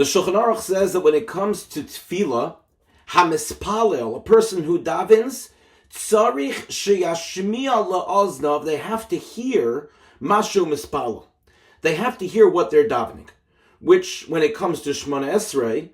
The Shulchan Aruch says that when it comes to tefillah, hamispalel, a person who davens, tzarich sheyashmiya la'oznav, they have to hear mashu mispalel. They have to hear what they're davening, which, when it comes to Shemona Esrei,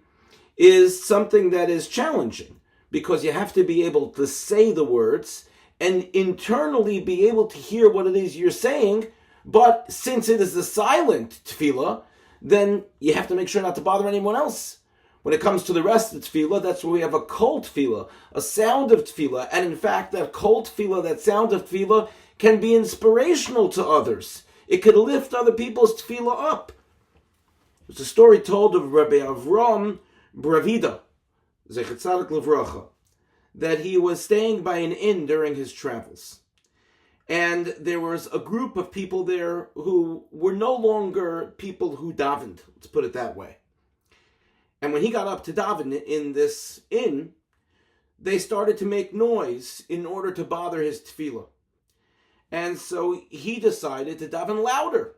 is something that is challenging, because you have to be able to say the words and internally be able to hear what it is you're saying. But since it is a silent tefillah, then you have to make sure not to bother anyone else. When it comes to the rest of tefillah, that's where we have a kol tefillah, a sound of tefillah. And in fact, that kol tefillah, that sound of tefillah, can be inspirational to others. It could lift other people's tefillah up. There's a story told of Rabbi Avram Bravida, Zechet Tzadik Livracha, that he was staying by an inn during his travels. And there was a group of people there who were no longer people who davened, let's put it that way. And when he got up to daven in this inn, they started to make noise in order to bother his tefillah. And so he decided to daven louder.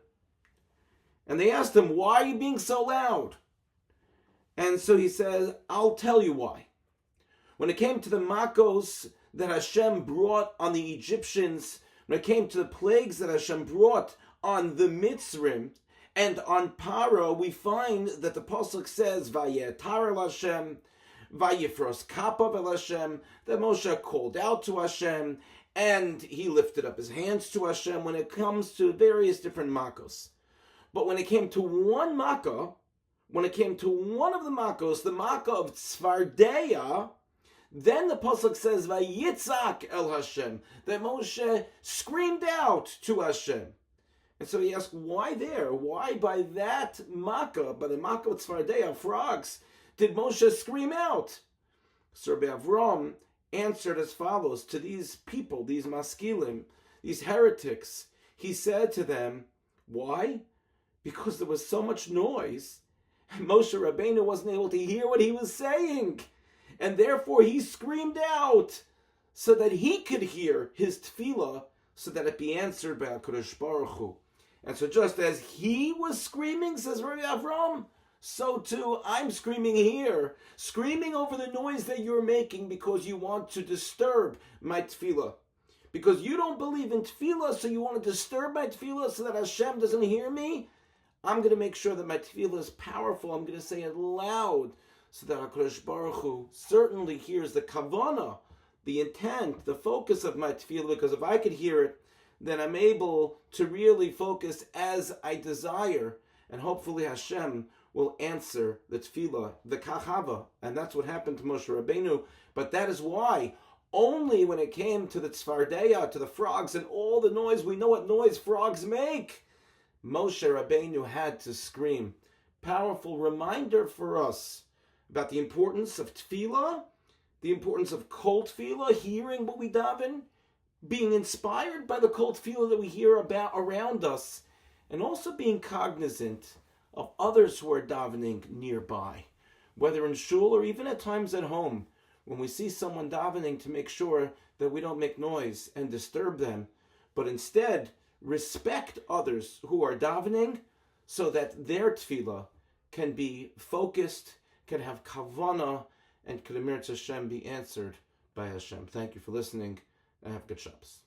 And they asked him, "Why are you being so loud?" And so he says, "I'll tell you why. When it came to the makos that Hashem brought on the Egyptians, when it came to the plagues that Hashem brought on the Mitzrim and on Paro, we find that the pasuk says, Vayetar el Hashem, Vayifros kapav el Hashem, that Moshe called out to Hashem, and he lifted up his hands to Hashem when it comes to various different makos. But when it came to one makkah, when it came to one of the makos, the makkah of Tzvardeya, then the pasuk says, Vayitzak el Hashem, that Moshe screamed out to Hashem. And so he asked, why there? Why by that makkah, by the makkah of Tzvardeya, frogs, did Moshe scream out? So Rabbi Avram answered as follows to these people, these maskilim, these heretics. He said to them, why? Because there was so much noise, Moshe Rabbeinu wasn't able to hear what he was saying. And therefore he screamed out so that he could hear his tefillah, so that it be answered by HaKadosh Baruch Hu. And so just as he was screaming, says Rabbi Avram, so too I'm screaming here, screaming over the noise that you're making because you want to disturb my tefillah. Because you don't believe in tefillah, so you want to disturb my tefillah so that Hashem doesn't hear me. I'm going to make sure that my tefillah is powerful. I'm going to say it loud, so that HaKadosh Baruch Hu certainly hears the kavanah, the intent, the focus of my tefillah, because if I could hear it, then I'm able to really focus as I desire, and hopefully Hashem will answer the tefillah, the kachava, and that's what happened to Moshe Rabbeinu. But that is why, only when it came to the tzvardeya, to the frogs, and all the noise, we know what noise frogs make, Moshe Rabbeinu had to scream. Powerful reminder for us about the importance of tefillah, the importance of kol tefillah, hearing what we daven, being inspired by the kol tefillah that we hear about around us, and also being cognizant of others who are davening nearby, whether in shul or even at times at home, when we see someone davening, to make sure that we don't make noise and disturb them, but instead respect others who are davening so that their tefillah can be focused, can have kavanah, and can Emir Hashem be answered by Hashem. Thank you for listening, and have good Shabbos.